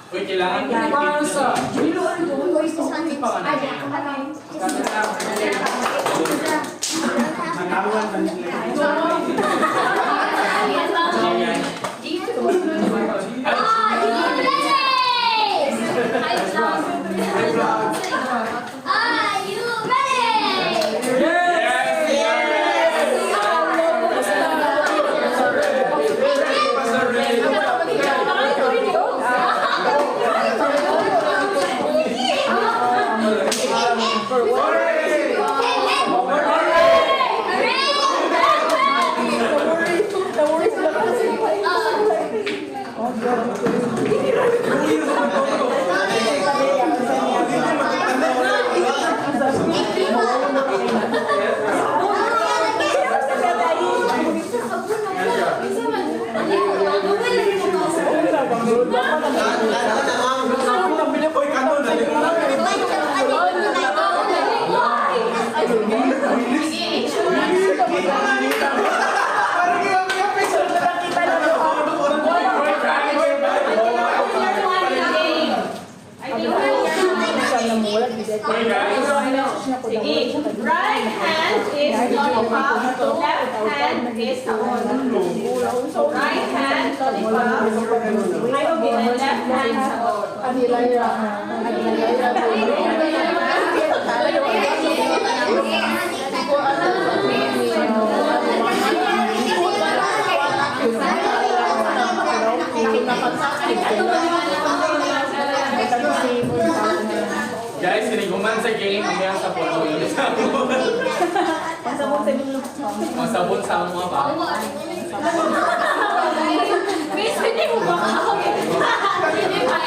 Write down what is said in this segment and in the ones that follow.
Uy, kailangan ko sa Right hand is lollipop, left hand is sabon. So right hand lollipop, and left hand sabon. Guys, siniguman sa game, umiyak sa puno. Masabon sa mga ba? Miss, hindi mo ba ako? Hindi pa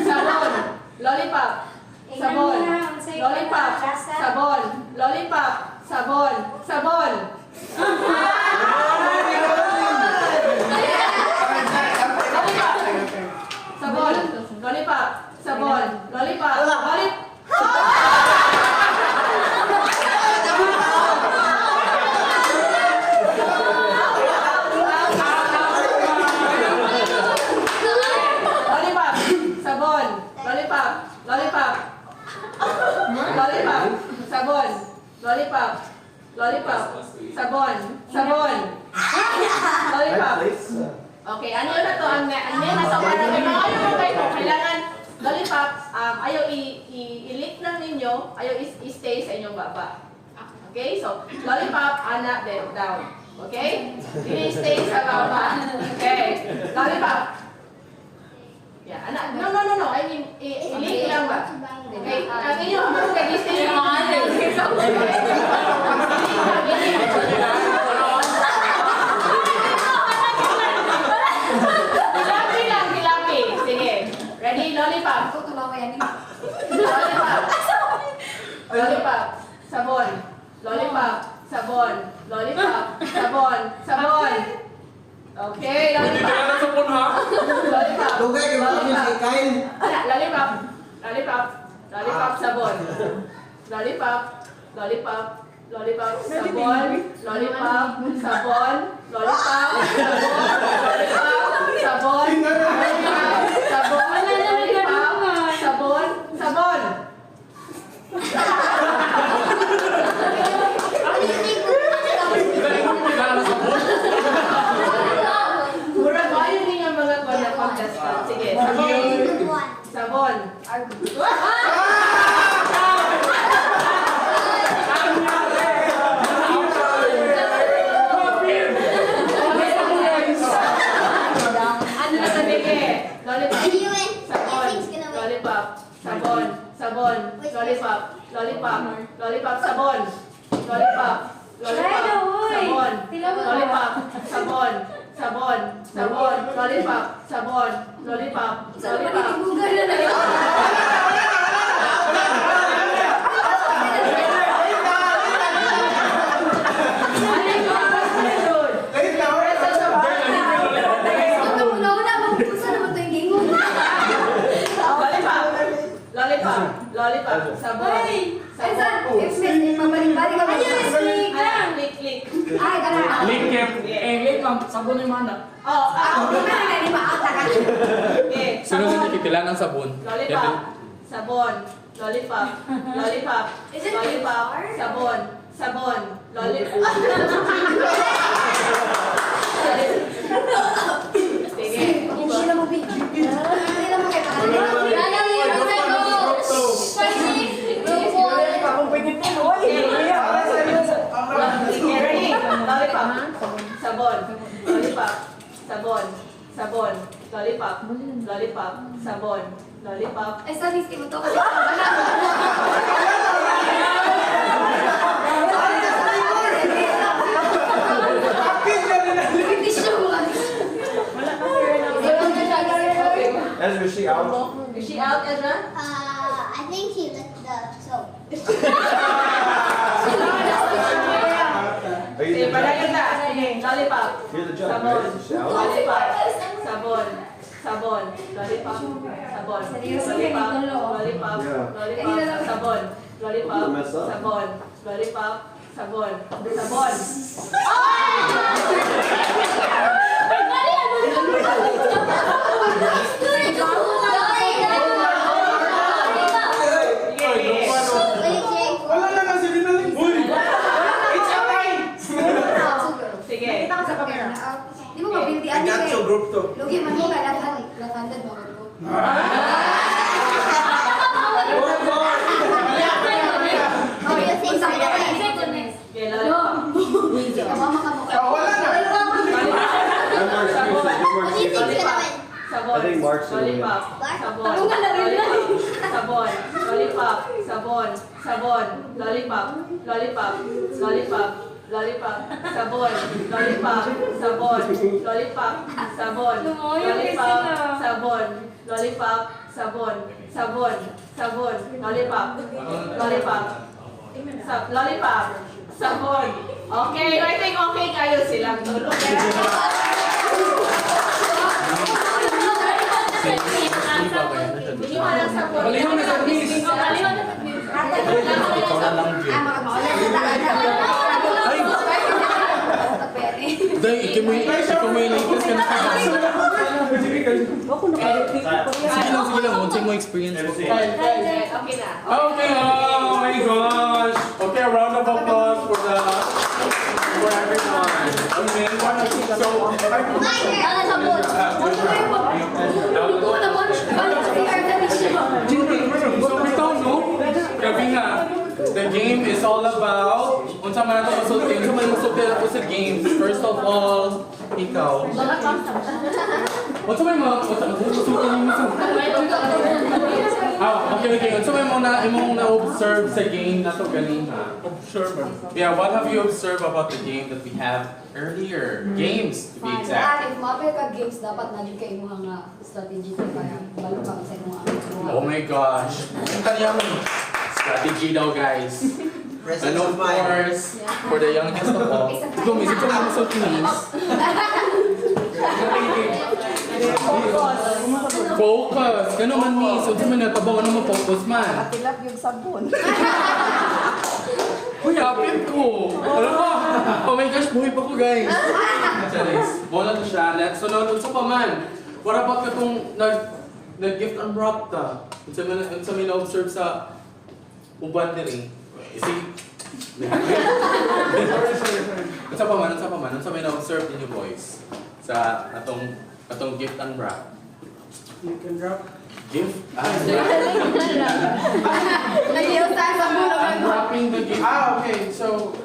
sabon, lollipop, sabon, lollipop, sabon, lollipop, sabon, sabon. Sabon, lollipop, sabon, lollipop, lollipop, sabon, lollipop, lollipop, lollipop, sabon, lollipop, lollipop, sabon, sabon, lollipop. Okay, ano na to? Ang nasa para ayaw mo kayo. Kailangan lollipop, ayaw i-lick lang ninyo, ayaw i-stay sa inyong baba. Okay, so lollipop, ana, then down. Okay? I-stay sa baba. Okay, lollipop. Yeah, ana, no. I mean, i-lick lang ba? Okay, ang inyong mag-stay yung mga Tilapi. Sige. Ready? Lollipop. Lollipop. Sabon. Lollipop. Sabon. Lollipop. Sabon. Sabon. Okay. Pwede ka na sabon ha? Lollipop. Lugay yung mga kain. Lollipop. Lollipop. Lollipop. Sabon. Lollipop. Lollipop. Lollipop. Sabon. Lollipop. Sabon. Lollipop. Sabon. Sabon. Lollipop. Sabon. Sabon. Dali mo kailangan ng sabon. Murag mo yun din yung mga contestant. Sige. Sabon. Sabon. Ano na sabi ko eh? Lollipop. Sabon. Sabon. Lollipop. Lollipop. Lollipop. Sabon. Lollipop. Lollipop. Sabon. Lollipop. Sabon. Sabon. Sabon. Lollipop. Sabon. Lollipop. Lollipop. Lollipop, sabon, lick. Lick lang. Sabon yung mana. Okay. Sunod sa kailangan sabon. Lollipop, sabon, lollipop, lollipop, lollipop, sabon, sabon, lollipop. Sige. Lollipop, sabon, lollipop, sabon, sabon, lollipop, lollipop, sabon, lollipop. Ezra, is she out? Is she out, Ezra? I think she licked the soap. Are you Sige, the palayan judge? na. Sige, lollipop, You're the judge, sabon, right? Is she out? lollipop, sabon, sabon, lollipop, sabon, lollipop, lollipop, lollipop, sabon, lollipop, sabon, lollipop, sabon, sabon. Wala na kasi dinalik. Uy! It's a time! Sige. Di mo mabintian I got your group to. Lugi man mo kaya left-handed mo ko. Oh, you think so? Okay, lollipop. Mama ka mo. Wala na. What do you think gonna win? Sabon, I think Mark's gonna win. lollipop, sabon, lollipop, sabon, sabon, sabon, lollipop, lollipop, lollipop, lollipop, sabon, lollipop, sabon, lollipop, sabon, lollipop, sabon, lollipop, sabon, sabon, sabon, lollipop, lollipop, lollipop, sabon. Okay, I think okay kayo silang tulog. Hindi mo lang sabon. Palihon na sa miss. Palihon na sa miss. Day, ikaw may latest ka na sige lang, once mo experience mo. Okay na. Okay, oh my gosh. Okay, a round of applause for everyone. Okay, so So bitaw no? Grabe nga. The game is all about unsa man ato masulti, unsa man masulti ato sa games. First of all, ikaw. Unsa man masulti mo sa okay. Unsa man imong na-observe sa game nato ganina? Observe. Yeah, what have you observed about the game that we have earlier? Games, to be exact. If mabay ka games, dapat na kayo mga strategy ko kaya balo ka sa mga Oh my gosh. Ang kaniyang strategy daw, guys. And of course, for the youngest of all, ikaw, may sito naman sa teams. Focus! Gano'n man, miss. Unsa man natabang, ano mo focus man? Tilap yung sabon. Uy, apit ko! Alam mo? Oh my gosh, buhay pa ko, guys. Charis. Bola to siya. Sunod, unsa pa man? What about katong nag-gift unwrap ta? Unsa may na-observe sa uban ni rin? Unsa pa man? Unsa may na-observe ninyo, boys? Sa atong gift unwrap? You can drop. Gift? Nag-ios tayo sa muna ka. Unwrapping the gift. Okay. So,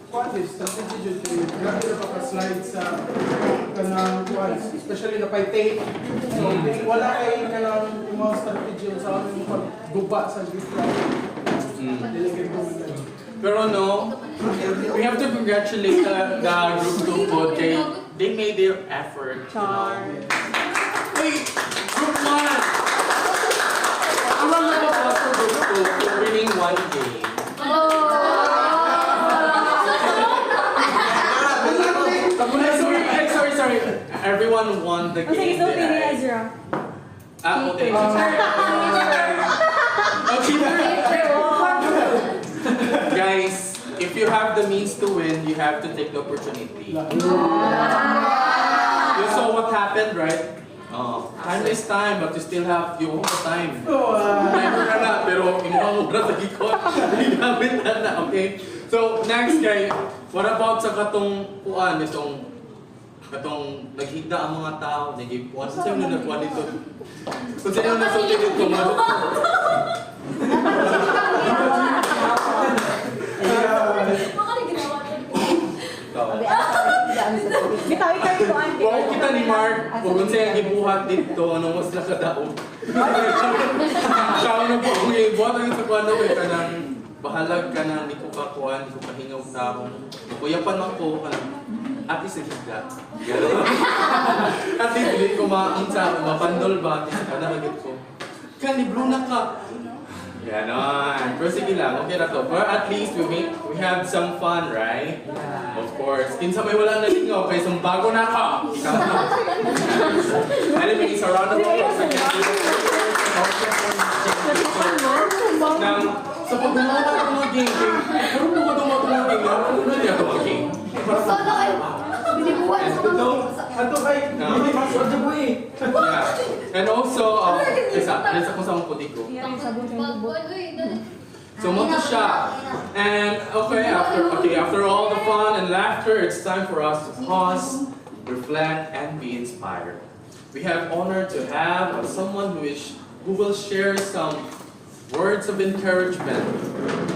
what is strategy to grabe na paka-slide sa kanang ones, especially na pay tape. So, wala kay kanang mga strategy sa aming pagguba sa gift wrap. Delegate mo na. Pero no, we have to congratulate the group 2 po. They made their effort. Wait, group 1! Ang mga napapos for group 2 for winning one game. Sorry. Everyone won the game. Okay. Guys, if you have the means to win, you have to take the opportunity. You saw what happened, right? Time is time, but you still have your own time. Never ka na, pero imuha mo na sa gikot. Ginamit na, okay? So, next guy, what about sa katong kuan, katong naghigda ang mga tao, nag-ipuan. Kung sa'yo na nagkuhan dito? Kung sa'yo na nasulit dito? Wow, kita ni Mark, kung sa'yo ang gibuhat dito, anong mas nakadaog? Siya na po, kung ibuhat ang sa kuhan daw, kanang bahalag ka na, hindi ko kakuhan, hindi ko kahingaw tao. Kuya pa na po, at least nagigda. At least hindi ko makinsa, mapandol ba, at least kanalagit ko. Kanibro na ka! Ganon. Pero sige lang, okay na to. But at least we have some fun, right? Of course. Kinsa may wala nalingaw, kaya bago na ka! Ikaw na. Anyway, it's a round of applause again. Sa paggumawa ka ng mga game, puro mo ka dumawa ng mga game, ano niya ito mga game? So, na kayo. Binibuhan sa mga. Ato kay hindi masod sa buhi. Yeah. And also, isa ko sa mga puti ko. So, monto siya. And after all the fun and laughter, it's time for us to pause, reflect, and be inspired. We have honor to have someone who will share some words of encouragement,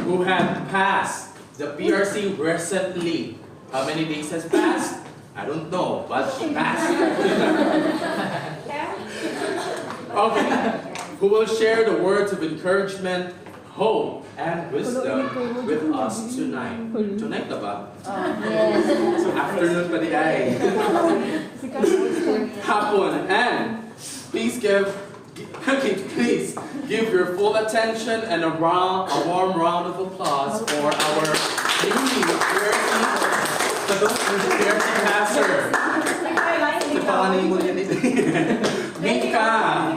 who had passed the PRC recently. How many days has passed? I don't know, but she passed. Okay. Who will share the words of encouragement, hope, and wisdom with us tonight. Tonight na ba? Afternoon pa di ay. Hapon. And please give your full attention and a warm round of applause for our newly pastor. Ipanganin mo yan Mika!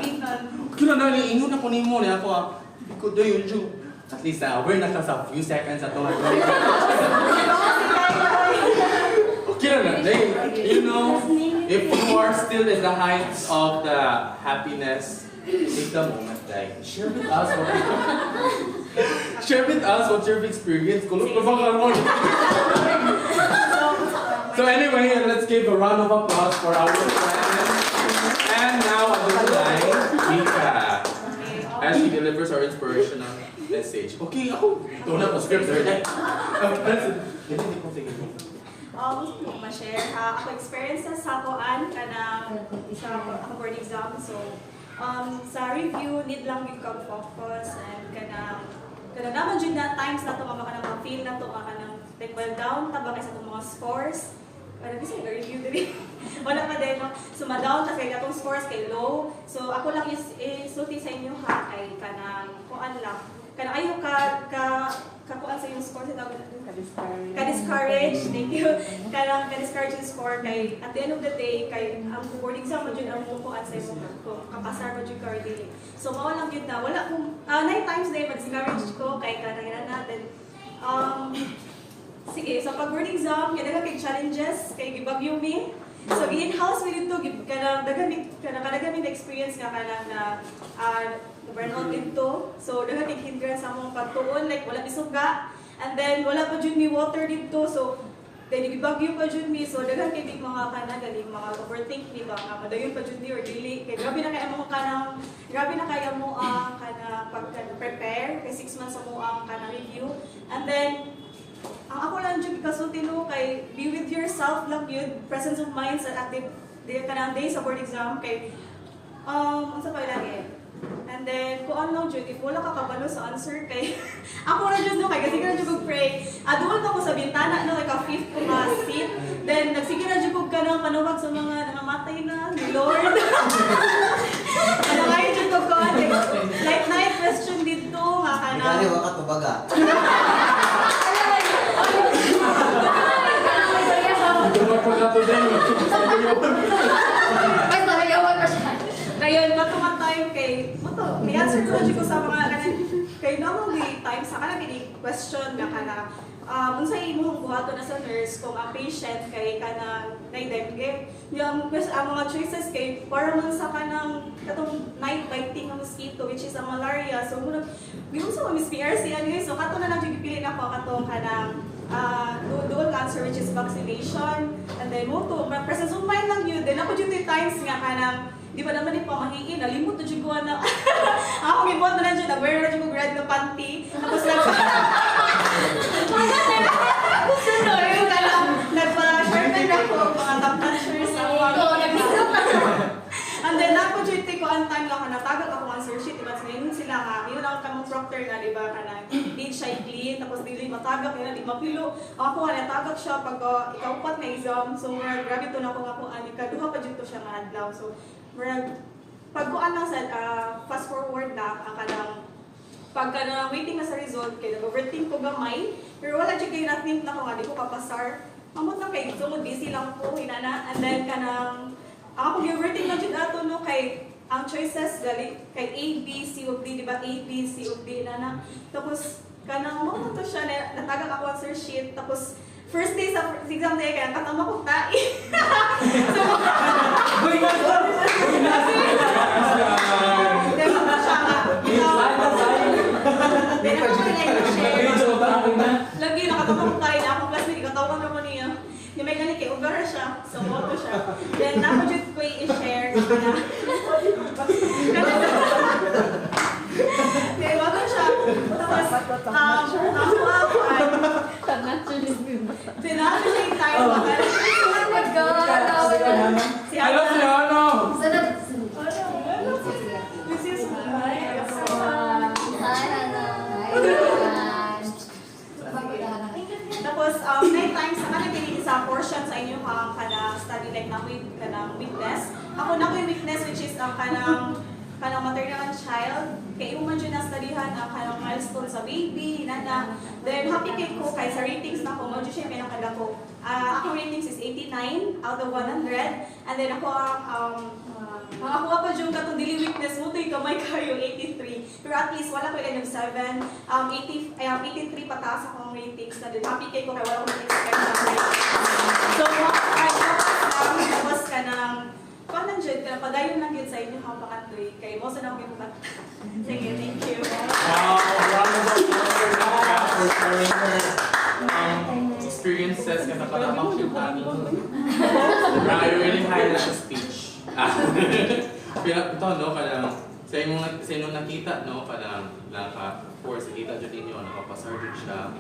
Kila na ingon na po ni mo niya ako ko do yun Ju. At least we're not just a few seconds at all. Kila na, you know, if you are still in the heights of the happiness, take the moment, like share with us what you've experienced. So anyway, let's give a round of applause for our friend. And now I would like Mika as she delivers our inspirational message. Okay, ako. Don't have a script there. Gusto ko ma-share. Ako experiences sa akoan kanang sa board exam. So, sa review, need lang yung focus and kanang naman dyan na times na ito mga feel na ito like well down taba kaysa itong mga scores. Parang kasi review din. Wala pa din. No? So, ma-down na kaya itong scores kay low. So, ako lang isulti sa inyo ha ay kanang kuan lang. Kanang ayaw kakuan sa yung score sa ka-discourage. Thank you. Kanang ka-discourage yung score kay at the end of the day kay ang board exam mo dyan ang kuan sa yung kung kapasar mo dyan ka or dili. So mawalang yun na wala kung 9 times na mag-discourage ko kay kanang natin. Sige, so pag board exam, kaya kay challenges kay gibagyo mi. So in-house mi dito kanang dagami na experience nga kanang na burnout dito. So daghan kay hindrance sa among pagtuon like wala bisuga. And then wala pa jud mi water dito. So then gibagyo pa jud mi. So daghan kay big mga galing mga overthink ni ba nga madayon pa jud ni or dili. Kay grabe na kay amo kana pag-prepare kay 6 months amo ang kana review. And then ang ako lang jud kasultino kay be with yourself lang yun, presence of mind sa active kanang day sa board exam kay unsa pa lagi. And then kung ano jud if wala ka kabalo sa answer kay ako ra jud no kay kasi ra jud pray. Duol ko sa bintana no like a fifth ko nga seat. Then nagsige ra jud ko kanang panuwag sa mga namamatay na ni Lord. Ano nga jud ko like night question dito nga kanang. Kani wa ka tubaga. Ay, nakayawan ka siya. Ngayon, matuman tayo kay, may answer ko ko sa mga kay normally times sa kanang question nga kana unsay imong buhaton na sa nurse kung ang patient kay kanang dengue yung ang mga choices kay para man sa kanang katong night biting ng mosquito which is a malaria so muna giun sa Miss PRC anyway so kato na lang jud gipili nako katong kanang dual cancer which is vaccination and then mo to presence of mind lang yun then ako jud times nga kanang di ba naman yung pamahiin, nalimot na dyan na. Ako gibot na lang dyan, nag-wear na dyan ko grad na panty. Tapos nagpa-sharpen ako, mga top notchers ako. And then ako dyan, ko ang time lang, natagag ako answer sheet, diba? Ngayon sila nga, yun lang kamong proctor na, di ba, ka na, need siya i-clean, tapos dili matagak, yun, di mapilo. Ako, natagak siya pag ikaupat na exam, so grabe to na ako nga po, ikaduha pa dyan to siya nga adlaw. So, pagkuan lang sa fast forward na ang kanang pagka na waiting na sa result kay nag-overthink ko gamay pero wala jud kay na-think na ko nga di ko kapasar amot lang kay so busy lang ko hinana and then kanang ako gi-overthink na jud ato no kay ang choices gali kay A, B, C, O, D, di ba? A, B, C, O, D na tapos kanang mo to siya na natagak ako answer sheet tapos first day sa exam day kaya katama ko tai. So, lagi nakatama ko tayo na akong classmate, ikatawan naman niya. Yung may ganit kay Ugara siya, so moto siya. Then ako dyan ko i-share na then moto siya. Tapos, ako ay sinabi siya yung time bakal. Oh my God! Si Hello, si Ano! Sanap! Tapos, 9 times sa kanang sa portion sa inyo kada study like na with kanang weakness. Ako na ko yung weakness which is ang kanang maternal and child. Kay man dyan na-studyhan ang kanang milestone sa baby, nana. Then, happy kay ko, kay sa ratings na ko, mo dyan siya pinakadako. Ako ratings is 89 out of 100. And then ako mga kuha pa dyan katong daily weakness mo, ito'y kamay kayo, 83. Pero at least, wala ko ilan yung 7. 83 pataas akong ratings na din. Happy kay ko, kaya wala ko na-expect na ratings. So, tapos ka ng paano dyan ka, padayon lang yun sa inyo ang pakatoy. Kay mo sa nang yung sige, thank you. Wow, round of applause for Nika for sharing her experiences na nakadamang siya kami. I really highlight the speech. Pero ito, no, kanang sa inyong nakita, no, kanang of course, nakita dyan ninyo, nakapasar dyan siya.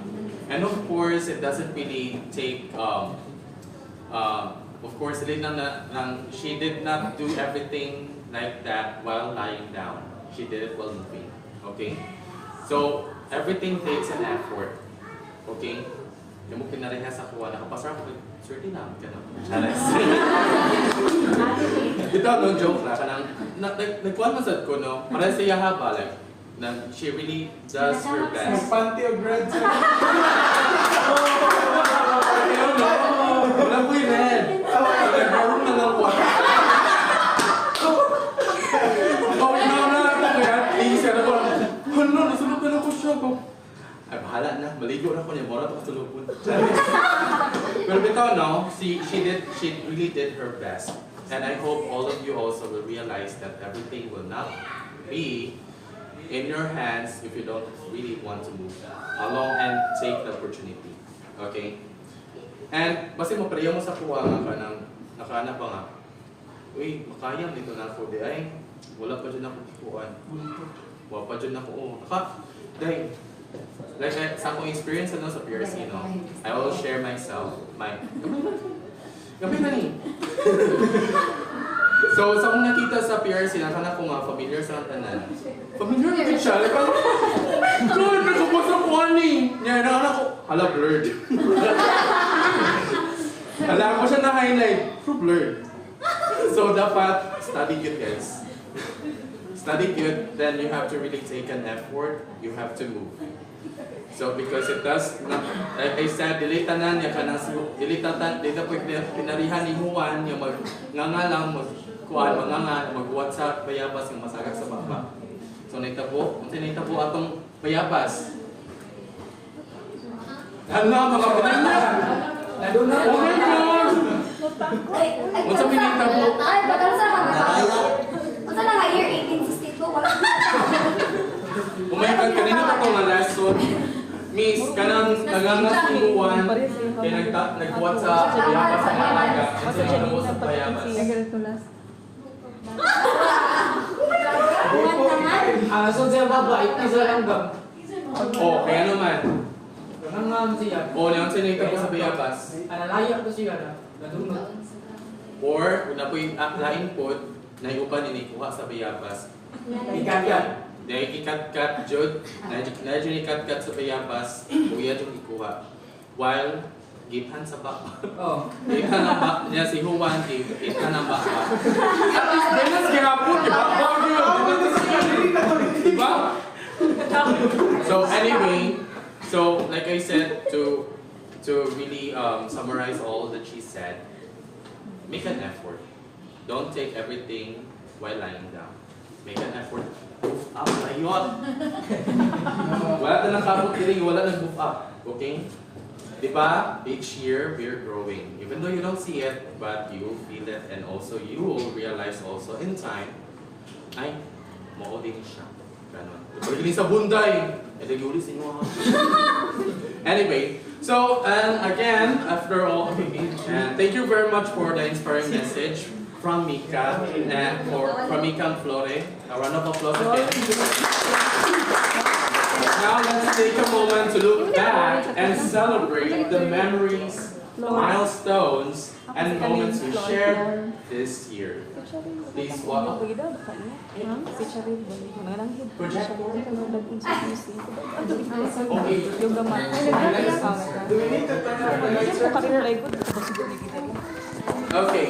And of course, it doesn't really take, of course, she did not do everything like that while lying down. She did it while moving. Okay? So, everything takes an effort. Okay? Yung mo kinariha sa kuha, nakapasar ako, swerte lang, gano'n. Charas. Ito, no, joke lang. Nagkuhan masad ko, no? Para sa iya haba, like, she really does her best. Panty of bread sa Wala ko yung red. Nagbarong na lang ko. Please, ano ko. Hala, nasunod na ako siya. Ay, bahala na. Maligo na ko niya. Mora ito kasulupon. Pero bitaw, no? She really did her best. And I hope all of you also will realize that everything will not be in your hands if you don't really want to move along and take the opportunity. Okay? And basta mo prayo mo sa kuha nga ka ng nakaana pa nga. Uy, makayang dito na ako di ay wala pa dyan ako kuhaan. Wala pa dyan ako. Dahil like sa akong experience ano sa PRC, no? I will share myself. Gabi na ni. So sa akong nakita sa PRC, nakana ko nga familiar sa tanan. Familiar na din siya. Like, God, nagkapag sa kuhaan ni. Yan, nakana ko. Hala, blurred. Alam ko siya na-highlight. True blurred. So, dapat study good, guys. Study good, then you have to really take an effort. You have to move. So, because it does not, like I said, dilita na niya ka na, dilita po pinarihan ni Juan, yung mag-nganga lang, mag-WhatsApp, bayabas, yung masagak sa baba. So, naitabo atong bayabas. Hala, mga pinagla! Oh my God! What's up, pinagtabo? Ay, bagal sa mga. Unsa na nga year 1862 wala. Oh my God, kanina pa ito nga lesson. Miss, kanang nagangas ni Juan, kaya nag-WhatsApp, bayabas sa malaga, kasi nagtabo sa bayabas. So siya babae, isa lang ba? Oh, kaya naman. Nangangam siya. Oh, naman siya nagtabo sa bayabas. Analaya ko siya na. Nadunod. Or, na po yung lain po, na yung upan inikuha sa bayabas. Ikat-kat. Dahil ikat-kat, Jod, na dyan ikat-kat sa bayabas, kuya dyan ikuha. While, giphan sa baka. Oh. Giphan ang baka niya si Juan, giphan ang baka. At least, Benas, kinapon, di ba? Diba? So, anyway, so, like I said, to really summarize all that she said, make an effort. Don't take everything while lying down. Make an effort. Move up. Ayun! Wala na nakabot kiling, wala nang move up. Okay? Diba? Each year, we're growing. Even though you don't see it, but you will feel it, and also you will realize also in time, ay, mao din siya. Ganon. Pagkiling sa bunday, naguli sa inyo. Anyway, so, and again, after all, and thank you very much for the inspiring message from Mika, and from Mika and Flore. A round of applause again. Now let's take a moment to look back and celebrate the memories, milestones, and moments we shared this year. Please walk. Okay. Okay.